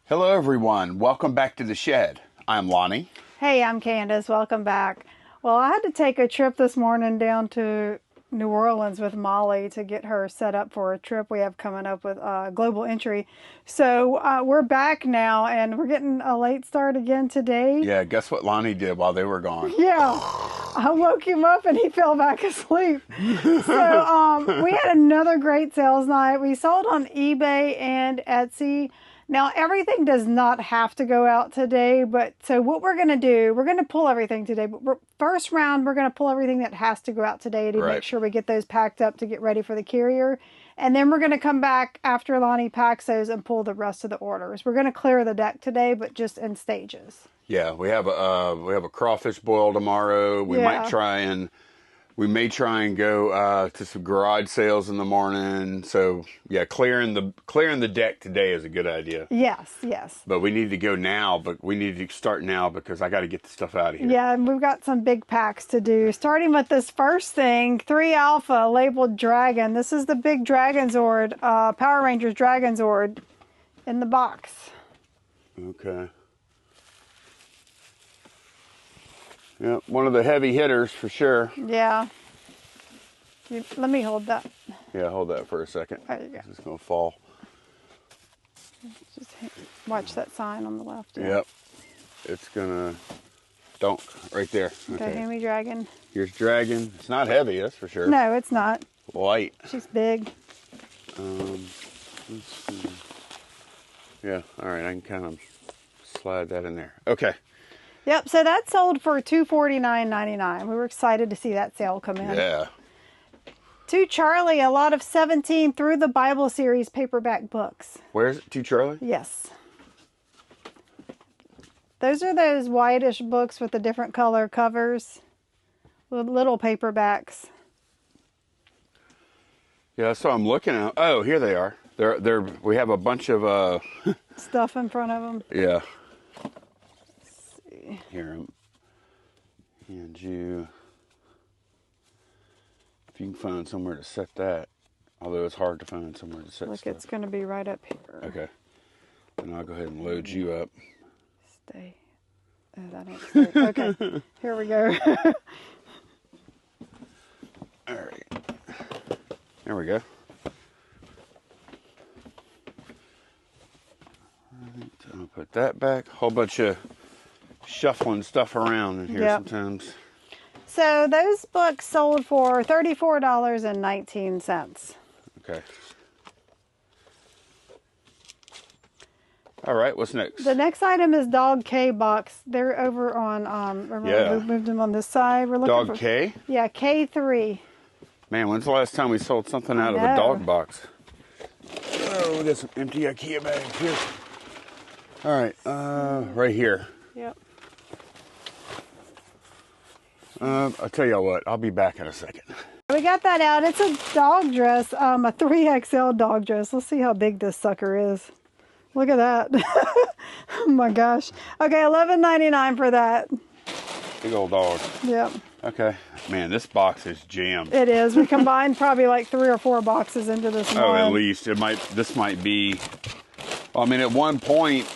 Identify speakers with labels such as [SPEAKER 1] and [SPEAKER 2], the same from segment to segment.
[SPEAKER 1] Hello everyone, welcome back to the shed. I'm Lonnie.
[SPEAKER 2] Hey, I'm Candace, welcome back. Well, I had to take a trip this morning down to New Orleans with Molly to get her set up for a trip we have coming up with Global Entry. So we're back now and we're getting a late start again today.
[SPEAKER 1] Yeah, guess what Lonnie did while they were gone?
[SPEAKER 2] Yeah, I woke him up and he fell back asleep. So we had another great sales night. We sold on eBay and Etsy. Now, everything does not have to go out today, but so what we're going to do, we're going to pull everything today. But first round, we're going to pull everything that has to go out today to make sure we get those packed up to get ready for the carrier. And then we're going to come back after Lonnie packs those and pull the rest of the orders. We're going to clear the deck today, but just in stages.
[SPEAKER 1] Yeah, we have a crawfish boil tomorrow. We may try and go to some garage sales in the morning. So yeah, clearing the deck today is a good idea.
[SPEAKER 2] Yes, yes.
[SPEAKER 1] But we need to go now. But we need to start now because I got to get the stuff out of here.
[SPEAKER 2] Yeah, and we've got some big packs to do. Starting with this first thing, 3 Alpha labeled Dragon. This is the big Dragon Zord, Power Rangers Dragon Zord in the box.
[SPEAKER 1] Okay. Yeah, one of the heavy hitters for sure.
[SPEAKER 2] Yeah. Let me hold that.
[SPEAKER 1] Yeah, hold that for a second.
[SPEAKER 2] There you go.
[SPEAKER 1] It's going to fall.
[SPEAKER 2] Just watch that sign on the left. Yeah.
[SPEAKER 1] Yep. It's going to dunk right there.
[SPEAKER 2] Okay, hand me Dragon.
[SPEAKER 1] Here's Dragon. It's not heavy, that's for sure.
[SPEAKER 2] No, it's not.
[SPEAKER 1] Light.
[SPEAKER 2] She's big.
[SPEAKER 1] Let's see. Yeah, all right, I can kind of slide that in there. Okay.
[SPEAKER 2] Yep, so that sold for $249.99. We were excited to see that sale come in.
[SPEAKER 1] Yeah.
[SPEAKER 2] To Charlie, a lot of 17 Through the Bible series paperback books.
[SPEAKER 1] Where's it? To Charlie?
[SPEAKER 2] Yes. Those are those whitish books with the different color covers. Little paperbacks.
[SPEAKER 1] Yeah, that's what I'm looking at. Oh, here they are. We have a bunch of
[SPEAKER 2] stuff in front of them.
[SPEAKER 1] Yeah. Here, and you, if you can find somewhere to set that, although it's hard to find somewhere to set
[SPEAKER 2] Look,
[SPEAKER 1] stuff.
[SPEAKER 2] it's going to be right up here.
[SPEAKER 1] Okay. And I'll go ahead and load you up.
[SPEAKER 2] Stay. Oh, that ain't stay. Okay. Here we go.
[SPEAKER 1] All right. There we go. All right, I'll put that back. Whole bunch of shuffling stuff around in here sometimes.
[SPEAKER 2] So those books sold for $34.19.
[SPEAKER 1] Okay. All right, what's next?
[SPEAKER 2] The next item is Dog K box. They're over on, we moved them on this side. We're looking
[SPEAKER 1] Dog K?
[SPEAKER 2] Yeah, K3.
[SPEAKER 1] Man, when's the last time we sold something out of a dog box? Oh, we got some empty IKEA bags here. All right, right here.
[SPEAKER 2] Yep.
[SPEAKER 1] I'll tell you what, I'll be back in a second.
[SPEAKER 2] We got that out. It's a dog dress, a 3XL dog dress. Let's see how big this sucker is. Look at that. Oh my gosh. Okay, $11.99 for that.
[SPEAKER 1] Big old dog.
[SPEAKER 2] Yep.
[SPEAKER 1] Okay. Man, this box is jammed.
[SPEAKER 2] It is. We combined probably like 3 or 4 boxes into this one.
[SPEAKER 1] Oh, at least. This might be, I mean, at one point,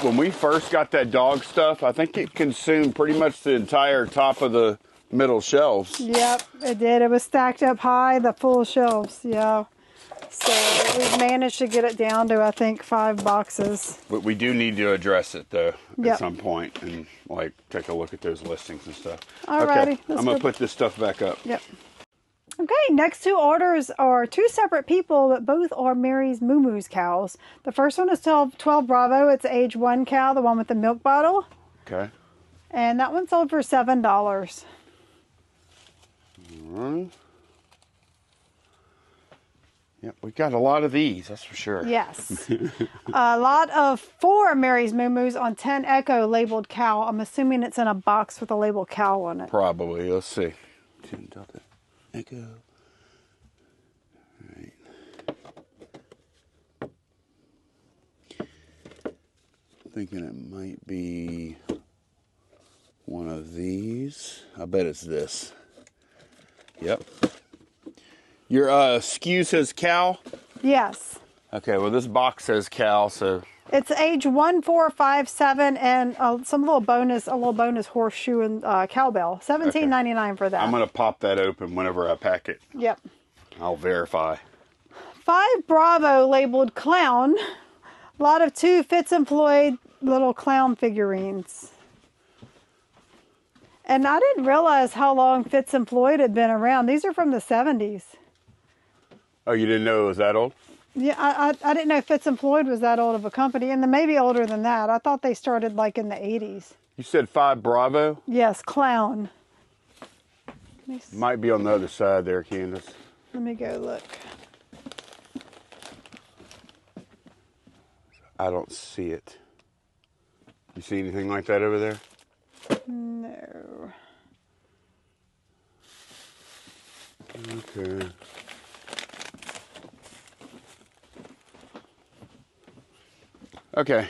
[SPEAKER 1] when we first got that dog stuff, I think it consumed pretty much the entire top of the middle shelves.
[SPEAKER 2] Yep, it did. It was stacked up high, the full shelves. Yeah. So we've managed to get it down to, I think, 5 boxes.
[SPEAKER 1] But we do need to address it, though, at some point and, like, take a look at those listings and stuff.
[SPEAKER 2] Alrighty.
[SPEAKER 1] Okay, I'm going to put this stuff back up.
[SPEAKER 2] Yep. Okay, next 2 orders are 2 separate people, but both are Mary's Moo Moo's cows. The first one is 12 Bravo. It's age 1 cow, the one with the milk bottle.
[SPEAKER 1] Okay.
[SPEAKER 2] And that one sold for $7.
[SPEAKER 1] All right. Yep, we got a lot of these, that's for sure.
[SPEAKER 2] Yes. A lot of 4 Mary's Moo Moo's on 10 Echo labeled cow. I'm assuming it's in a box with a label cow on it.
[SPEAKER 1] Probably. Let's see. 10 Delta Echo. All right. Thinking it might be one of these. I bet it's this. Yep. Your SKU says cow?
[SPEAKER 2] Yes.
[SPEAKER 1] Okay, well this box says cow, so
[SPEAKER 2] It's age 1, 4, 5, 7, and some little bonus, a little bonus horseshoe and cowbell. $17.99 for that.
[SPEAKER 1] I'm gonna pop that open whenever I pack it.
[SPEAKER 2] Yep.
[SPEAKER 1] I'll verify.
[SPEAKER 2] 5 Bravo labeled clown. A lot of 2 Fitz and Floyd little clown figurines. And I didn't realize how long Fitz and Floyd had been around. These are from the 70s.
[SPEAKER 1] Oh, you didn't know it was that old?
[SPEAKER 2] Yeah, I didn't know Fitz and Floyd was that old of a company, and maybe older than that. I thought they started like in the 80s.
[SPEAKER 1] You said 5 Bravo?
[SPEAKER 2] Yes, clown.
[SPEAKER 1] Might be on the other side there, Candace.
[SPEAKER 2] Let me go look.
[SPEAKER 1] I don't see it. You see anything like that over there?
[SPEAKER 2] No.
[SPEAKER 1] Okay. Okay.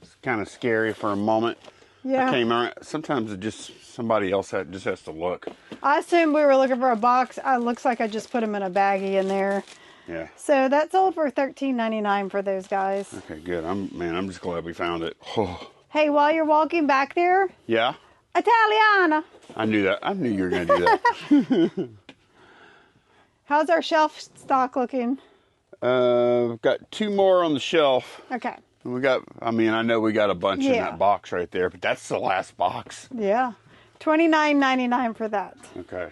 [SPEAKER 1] It's kind of scary for a moment.
[SPEAKER 2] Yeah.
[SPEAKER 1] I came around. Sometimes it just somebody else just has to look.
[SPEAKER 2] I assumed we were looking for a box. It looks like I just put them in a baggie in there.
[SPEAKER 1] Yeah.
[SPEAKER 2] So that sold for $13.99 for those guys.
[SPEAKER 1] Okay, good. I'm just glad we found it. Oh.
[SPEAKER 2] Hey, while you're walking back there,
[SPEAKER 1] Yeah.
[SPEAKER 2] Italiana.
[SPEAKER 1] I knew that. I knew you were gonna do that.
[SPEAKER 2] How's our shelf stock looking?
[SPEAKER 1] We've got 2 more on the shelf.
[SPEAKER 2] Okay.
[SPEAKER 1] We got. I mean, I know we got a bunch in
[SPEAKER 2] Yeah.
[SPEAKER 1] that box right there, but that's the last box.
[SPEAKER 2] Yeah. $29.99 for that.
[SPEAKER 1] Okay.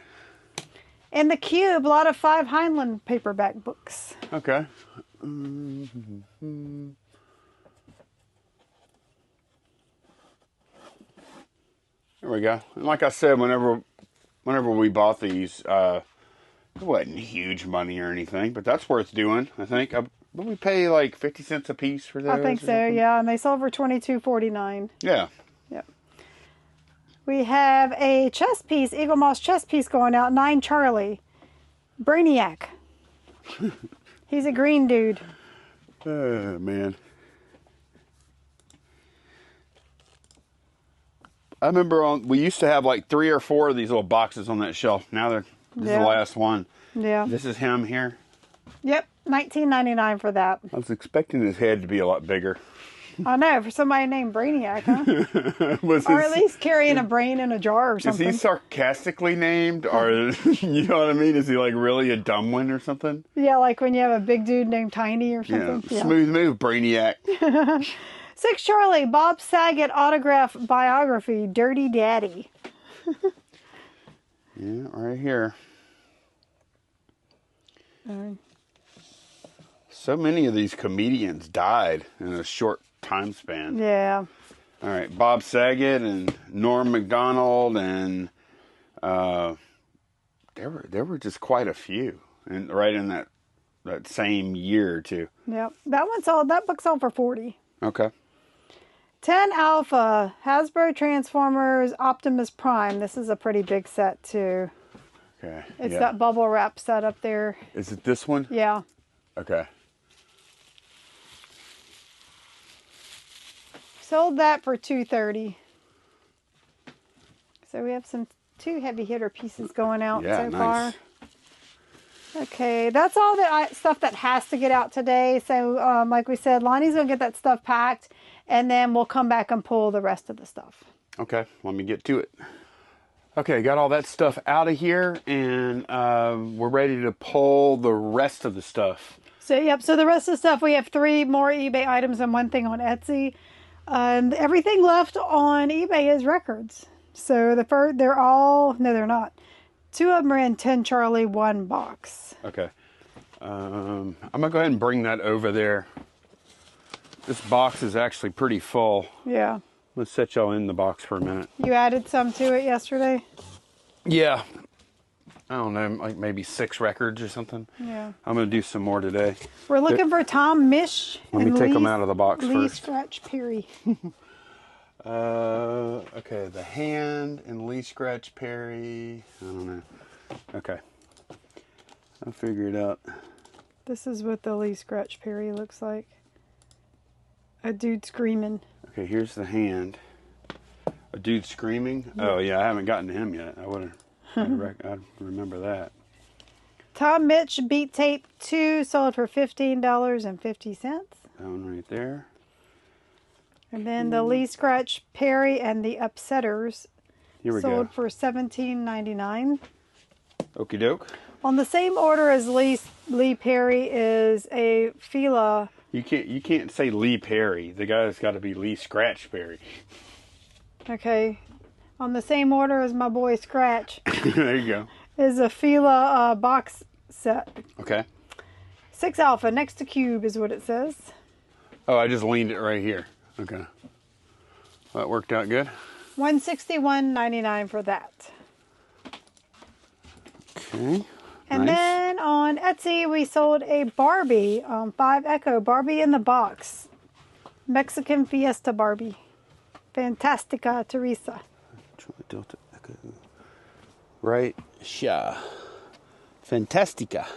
[SPEAKER 2] In the Cube, a lot of 5 Heinlein paperback books.
[SPEAKER 1] Okay. There we go. And like I said, whenever we bought these, it wasn't huge money or anything, but that's worth doing. I think. But we pay like 50 cents a piece for those.
[SPEAKER 2] I think so, yeah. And they sold for $22.49.
[SPEAKER 1] Yeah.
[SPEAKER 2] Yep. We have a chess piece, Eagle Moss chess piece going out. 9 Charlie. Brainiac. He's a green dude.
[SPEAKER 1] Oh, man. I remember we used to have like 3 or 4 of these little boxes on that shelf. Now this is the last one.
[SPEAKER 2] Yeah.
[SPEAKER 1] This is him here.
[SPEAKER 2] Yep. $19.99 for that.
[SPEAKER 1] I was expecting his head to be a lot bigger.
[SPEAKER 2] I know, for somebody named Brainiac, huh? Or at least carrying a brain in a jar or something.
[SPEAKER 1] Is he sarcastically named? Or, you know what I mean? Is he like really a dumb one or something?
[SPEAKER 2] Yeah, like when you have a big dude named Tiny or something.
[SPEAKER 1] Yeah. Smooth move, Brainiac.
[SPEAKER 2] 6 Charlie, Bob Saget autograph biography, Dirty Daddy.
[SPEAKER 1] Yeah, right here. So many of these comedians died in a short time span.
[SPEAKER 2] Yeah.
[SPEAKER 1] All right, Bob Saget and Norm Macdonald, and there were just quite a few, and right in that same year or two.
[SPEAKER 2] Yep. That book sold for $40.
[SPEAKER 1] Okay.
[SPEAKER 2] 10 Alpha, Hasbro Transformers Optimus Prime. This is a pretty big set too.
[SPEAKER 1] Okay.
[SPEAKER 2] It's that bubble wrap set up there.
[SPEAKER 1] Is it this one?
[SPEAKER 2] Yeah.
[SPEAKER 1] Okay.
[SPEAKER 2] Sold that for $2.30. So we have 2 heavy hitter pieces going out so far. Okay, that's all the stuff that has to get out today. So like we said, Lonnie's going to get that stuff packed, and then we'll come back and pull the rest of the stuff.
[SPEAKER 1] Okay, let me get to it. Okay, got all that stuff out of here, and we're ready to pull the rest of the stuff. So,
[SPEAKER 2] yep, so the rest of the stuff, we have 3 more eBay items and 1 thing on Etsy. And everything left on eBay is records. So they're all, no, they're not. 2 of them are in 10 Charlie 1 box.
[SPEAKER 1] Okay. I'm going to go ahead and bring that over there. This box is actually pretty full.
[SPEAKER 2] Yeah.
[SPEAKER 1] Let's set y'all in the box for a minute.
[SPEAKER 2] You added some to it yesterday?
[SPEAKER 1] Yeah. I don't know, like maybe 6 records or something.
[SPEAKER 2] Yeah.
[SPEAKER 1] I'm going to do some more today.
[SPEAKER 2] We're looking for Tom Misch.
[SPEAKER 1] Let me take them out of the box
[SPEAKER 2] Lee
[SPEAKER 1] first.
[SPEAKER 2] Scratch Perry.
[SPEAKER 1] Okay, the Hand and Lee Scratch Perry. I don't know. Okay. I'll figure it out.
[SPEAKER 2] This is what the Lee Scratch Perry looks like. A dude screaming.
[SPEAKER 1] Okay, here's the Hand. A dude screaming? Yeah. Oh, yeah, I haven't gotten to him yet. I'd remember that.
[SPEAKER 2] Tom Misch Beat Tape 2 sold for $15.50.
[SPEAKER 1] That one right there.
[SPEAKER 2] And then the Lee Scratch Perry and the Upsetters
[SPEAKER 1] Here we
[SPEAKER 2] sold
[SPEAKER 1] go.
[SPEAKER 2] for $17.99.
[SPEAKER 1] Okie doke.
[SPEAKER 2] On the same order as Lee Perry is a Fila.
[SPEAKER 1] You can't say Lee Perry. The guy's got to be Lee Scratch Perry.
[SPEAKER 2] Okay. On the same order as my boy Scratch
[SPEAKER 1] There you go.
[SPEAKER 2] is a Fila box set.
[SPEAKER 1] Okay.
[SPEAKER 2] 6 alpha next to cube is what it says.
[SPEAKER 1] Oh, I just leaned it right here. Okay. That worked out good.
[SPEAKER 2] $161.99 for that.
[SPEAKER 1] Okay.
[SPEAKER 2] And
[SPEAKER 1] nice.
[SPEAKER 2] then on Etsy, we sold a Barbie, 5 Echo, Barbie in the box. Mexican Fiesta Barbie. Fantastica Teresa.
[SPEAKER 1] Delta Echo. Right. Sha. Fantastica.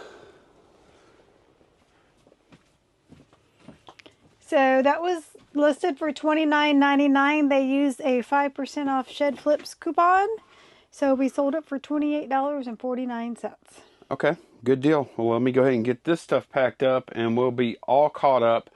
[SPEAKER 2] So that was listed for $29.99. They used a 5% off Shed Flips coupon. So we sold it for $28.49.
[SPEAKER 1] Okay. Good deal. Well, let me go ahead and get this stuff packed up, and we'll be all caught up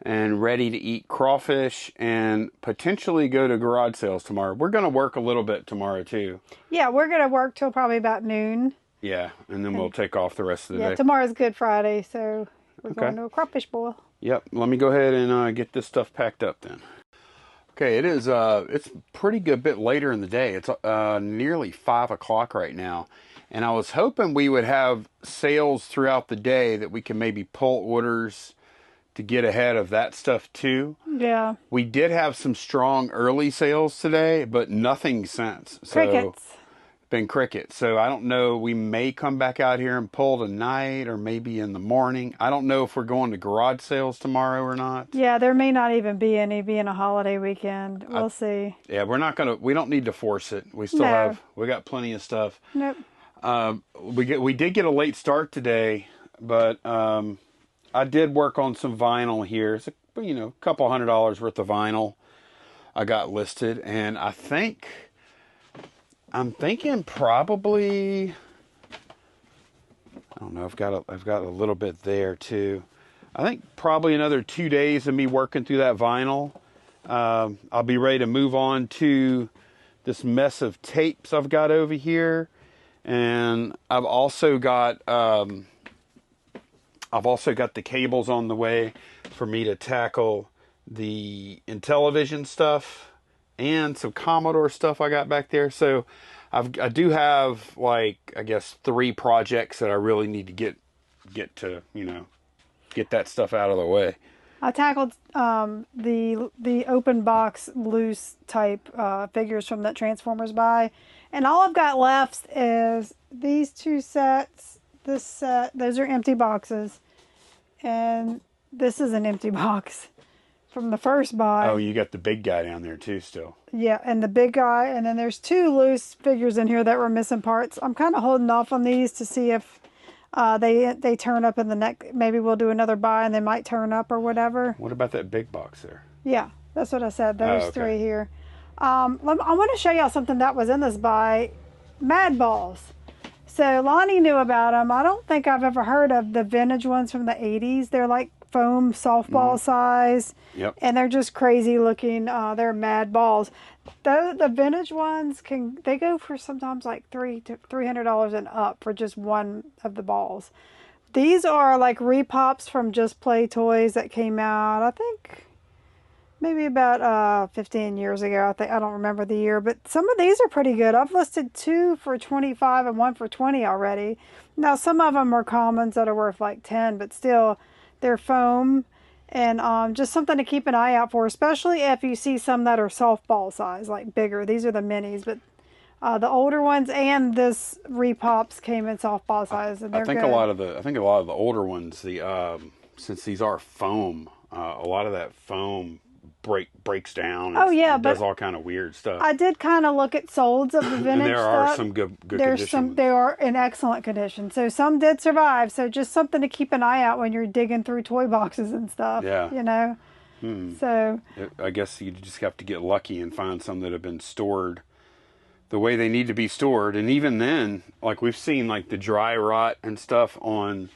[SPEAKER 1] and ready to eat crawfish and potentially go to garage sales tomorrow. We're going to work a little bit tomorrow too.
[SPEAKER 2] Yeah, we're going to work till probably about noon.
[SPEAKER 1] Yeah, and then we'll take off the rest of the
[SPEAKER 2] Yeah,
[SPEAKER 1] day.
[SPEAKER 2] tomorrow's Good Friday, so we're going to a crawfish boil.
[SPEAKER 1] Yep, let me go ahead and get this stuff packed up then. Okay, it's pretty good bit later in the day. It's nearly 5 o'clock right now. And I was hoping we would have sales throughout the day that we can maybe pull orders to get ahead of that stuff too.
[SPEAKER 2] Yeah.
[SPEAKER 1] We did have some strong early sales today, but nothing since.
[SPEAKER 2] Crickets.
[SPEAKER 1] Been crickets. So I don't know. We may come back out here and pull tonight or maybe in the morning. I don't know if we're going to garage sales tomorrow or not.
[SPEAKER 2] Yeah, there may not even be any being a holiday weekend. We'll see.
[SPEAKER 1] Yeah, we don't need to force it. We still we got plenty of stuff.
[SPEAKER 2] Nope.
[SPEAKER 1] We did get a late start today, but I did work on some vinyl here. It's a couple $100 worth of vinyl I got listed, and I'm thinking probably, I don't know, I've got a little bit there too. I think probably another 2 days of me working through that vinyl. I'll be ready to move on to this mess of tapes I've got over here. And I've also got the cables on the way for me to tackle the Intellivision stuff and some Commodore stuff I got back there. So I do have, like, I guess 3 projects that I really need to get that stuff out of the way.
[SPEAKER 2] I tackled the open box loose type figures from that Transformers buy. And all I've got left is these 2 sets, this set, those are empty boxes. And this is an empty box from the first buy.
[SPEAKER 1] Oh, you got the big guy down there too still.
[SPEAKER 2] Yeah, and the big guy. And then there's 2 loose figures in here that were missing parts. I'm kind of holding off on these to see if they turn up in the next. Maybe we'll do another buy and they might turn up or whatever.
[SPEAKER 1] What about that big box there?
[SPEAKER 2] Yeah, that's what I said. Those
[SPEAKER 1] okay.
[SPEAKER 2] 3 here. I want to show y'all something that was in this buy. Mad Balls. So Lonnie knew about them. I don't think I've ever heard of the vintage ones from the 80s. They're like foam softball size.
[SPEAKER 1] Yep.
[SPEAKER 2] And they're just crazy looking. They're mad balls. The vintage ones they go for sometimes like $300 and up for just one of the balls. These are like repops from Just Play Toys that came out, I think, maybe about 15 years ago. I don't remember the year, but some of these are pretty good. I've listed 2 for $25 and 1 for $20 already. Now some of them are commons that are worth like $10, but still they're foam and just something to keep an eye out for, especially if you see some that are softball size, like bigger. These are the minis, but the older ones and this repops came in softball size, and they're good.
[SPEAKER 1] I think a lot of the older ones, since these are foam, a lot of that foam breaks down. It does all kind of weird stuff.
[SPEAKER 2] I did kind of look at solds of the vintage
[SPEAKER 1] and there are
[SPEAKER 2] stuff.
[SPEAKER 1] some good condition.
[SPEAKER 2] They are in excellent condition. So some did survive. So just something to keep an eye out when you're digging through toy boxes and stuff.
[SPEAKER 1] Yeah.
[SPEAKER 2] So
[SPEAKER 1] I guess you just have to get lucky and find some that have been stored the way they need to be stored. And even then, like, we've seen like the dry rot and stuff on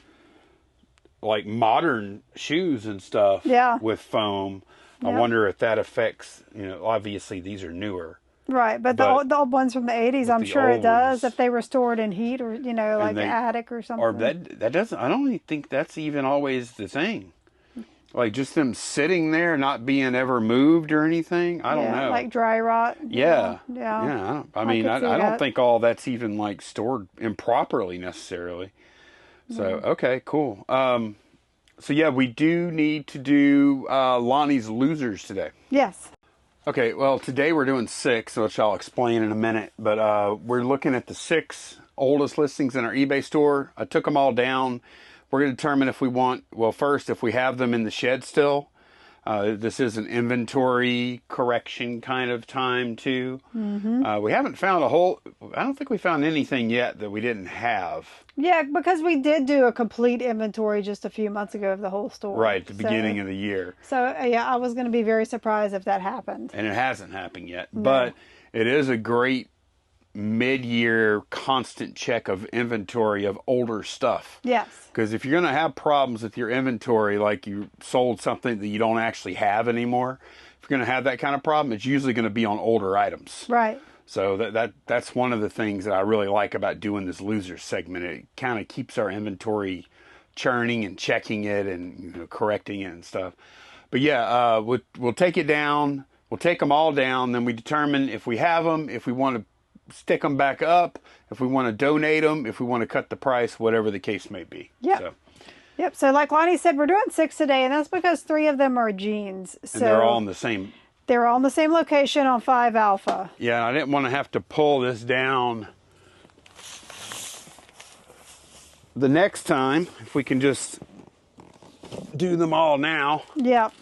[SPEAKER 1] like modern shoes and stuff with foam.
[SPEAKER 2] Yep.
[SPEAKER 1] I wonder if that affects, obviously these are newer.
[SPEAKER 2] Right, but the old ones from the 80s, I'm sure it does
[SPEAKER 1] ones,
[SPEAKER 2] if they were stored in heat or, like the attic or something.
[SPEAKER 1] Or that doesn't, I don't even think that's even always the thing. Like just them sitting there, not being ever moved or anything. I don't know.
[SPEAKER 2] Like dry rot.
[SPEAKER 1] Yeah.
[SPEAKER 2] Yeah.
[SPEAKER 1] I mean, I don't think all that's even like stored improperly necessarily. So, okay, cool. So yeah, we do need to do Lonnie's losers today.
[SPEAKER 2] Yes.
[SPEAKER 1] Okay, well, today we're doing 6, which I'll explain in a minute. But we're looking at the 6 oldest listings in our eBay store. I took them all down. We're going to determine if we want, well, first, if we have them in the shed still. This is an inventory correction kind of time, too. Mm-hmm. We haven't found I don't think we found anything yet that we didn't have.
[SPEAKER 2] Yeah, because we did do a complete inventory just a few months ago of the whole store.
[SPEAKER 1] Right, at the beginning of the year.
[SPEAKER 2] So, yeah, I was going to be very surprised if that happened.
[SPEAKER 1] And it hasn't happened yet.
[SPEAKER 2] No.
[SPEAKER 1] But it is a great mid-year constant check of inventory of older stuff.
[SPEAKER 2] Yes.
[SPEAKER 1] Because if you're going to have problems with your inventory, like you sold something that you don't actually have anymore, if you're going to have that kind of problem, it's usually going to be on older items.
[SPEAKER 2] Right.
[SPEAKER 1] So that's one of the things that I really like about doing this loser segment. It kind of keeps our inventory churning and checking it and correcting it and stuff. But yeah, we'll take it down. We'll take them all down. Then we determine if we have them, if we want to stick them back up, if we want to donate them, if we want to cut the price, whatever the case may be.
[SPEAKER 2] Yeah. Yep. So like Lonnie said, we're doing 6 today, and that's because 3 of them are jeans. So
[SPEAKER 1] and they're all in the same.
[SPEAKER 2] They're all in the same location on 5 Alpha.
[SPEAKER 1] Yeah, I didn't want to have to pull this down the next time. If we can just do them all now.
[SPEAKER 2] Yep.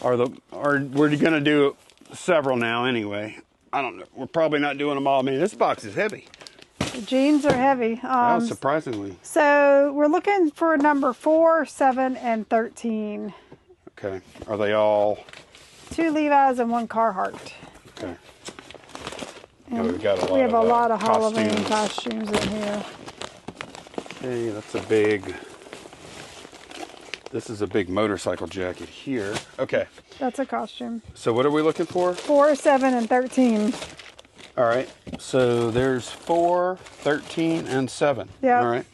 [SPEAKER 1] Or we're going to do several now anyway. I don't know. We're probably not doing them all. Man, this box is heavy.
[SPEAKER 2] The jeans are heavy.
[SPEAKER 1] Surprisingly.
[SPEAKER 2] So we're looking for number 4, 7, and 13.
[SPEAKER 1] Okay. Are they all?
[SPEAKER 2] 2 Levi's and 1 Carhartt.
[SPEAKER 1] Okay.
[SPEAKER 2] And
[SPEAKER 1] we
[SPEAKER 2] have a lot of
[SPEAKER 1] costumes.
[SPEAKER 2] Halloween costumes in here.
[SPEAKER 1] Okay, that's a big. This is a big motorcycle jacket here. Okay.
[SPEAKER 2] That's a costume.
[SPEAKER 1] So what are we looking for?
[SPEAKER 2] 4, 7, and 13.
[SPEAKER 1] All right. So there's 4, 13, and 7.
[SPEAKER 2] Yeah.
[SPEAKER 1] All right.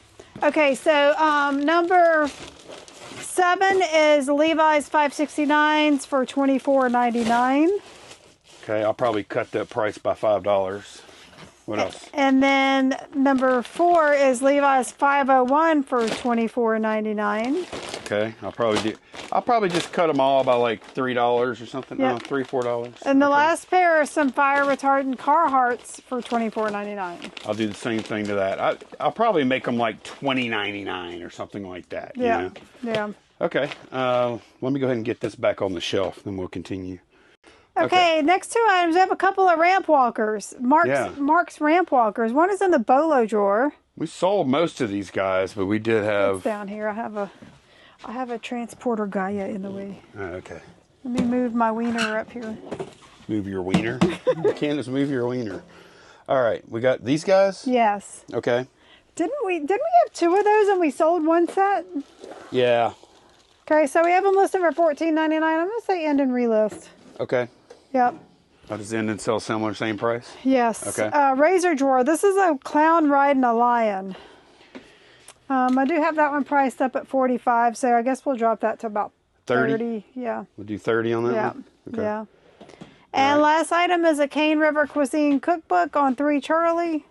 [SPEAKER 2] Okay, so number 7 is Levi's 569s for $24.99.
[SPEAKER 1] Okay, I'll probably cut that price by $5. What else?
[SPEAKER 2] And then number 4 is Levi's 501 for $24.99.
[SPEAKER 1] Okay, I'll probably just cut them all by like $3 or something.
[SPEAKER 2] Yep.
[SPEAKER 1] No, $3, $4.
[SPEAKER 2] And the last pair are some fire retardant Carhartts for $24.99.
[SPEAKER 1] I'll do the same thing to that. I'll probably make them like $20.99 or something like that.
[SPEAKER 2] Yeah.
[SPEAKER 1] You know?
[SPEAKER 2] Yeah.
[SPEAKER 1] Okay. Let me go ahead and get this back on the shelf, then we'll continue.
[SPEAKER 2] Okay, next 2 items, I have a couple of ramp walkers. Mark's ramp walkers. One is in the bolo drawer.
[SPEAKER 1] We sold most of these guys, but we did have.
[SPEAKER 2] It's down here. I have a transporter Gaia in the way.
[SPEAKER 1] Okay.
[SPEAKER 2] Let me move my wiener up here.
[SPEAKER 1] Move your wiener. Candace, move your wiener. All right, we got these guys.
[SPEAKER 2] Yes.
[SPEAKER 1] Okay.
[SPEAKER 2] Didn't we have 2 of those and we sold 1 set?
[SPEAKER 1] Yeah.
[SPEAKER 2] Okay, so we have them listed for $14.99. I'm gonna say end and relist.
[SPEAKER 1] Okay.
[SPEAKER 2] Yep.
[SPEAKER 1] How does end and sell similar, same price?
[SPEAKER 2] Yes.
[SPEAKER 1] Okay.
[SPEAKER 2] Razor drawer. This is a clown riding a lion. I do have that one priced up at $45, so I guess we'll drop that to about 30. Yeah.
[SPEAKER 1] We'll do 30 on that one? Okay.
[SPEAKER 2] Yeah. And last item is a Cane River Cuisine cookbook on 3 Charlie.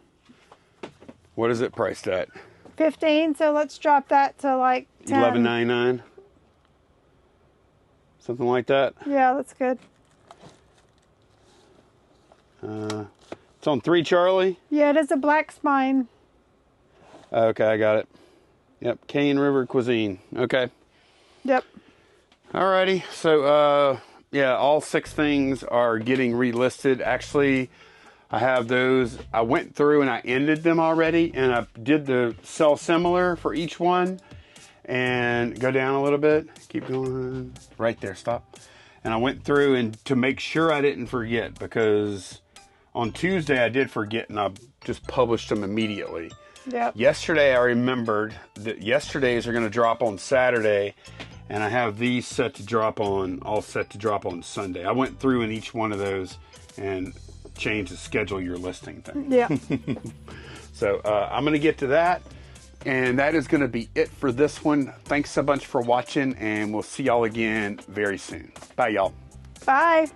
[SPEAKER 1] What is it priced at?
[SPEAKER 2] 15, so let's drop that to like 10.
[SPEAKER 1] $11.99? Something like that?
[SPEAKER 2] Yeah, that's good.
[SPEAKER 1] It's on 3 Charlie?
[SPEAKER 2] Yeah, it is a black spine.
[SPEAKER 1] Okay, I got it. Yep, Cane River Cuisine. Okay.
[SPEAKER 2] Yep.
[SPEAKER 1] Alrighty, so yeah, all 6 things are getting relisted. Actually, I have those. I went through and I ended them already, and I did the sell similar for each one. And go down a little bit. Keep going. Right there, stop. And I went through and to make sure I didn't forget, because on Tuesday I did forget and I just published them immediately.
[SPEAKER 2] Yep.
[SPEAKER 1] Yesterday I remembered that yesterday's are going to drop on Saturday, And I have these set to drop on, all set to drop on Sunday. I went through in each one of those and changed the schedule your listing thing.
[SPEAKER 2] Yeah.
[SPEAKER 1] So I'm going to get to that. And that is going to be it for this one. Thanks so much for watching, and we'll see y'all again very soon. Bye, y'all.
[SPEAKER 2] Bye.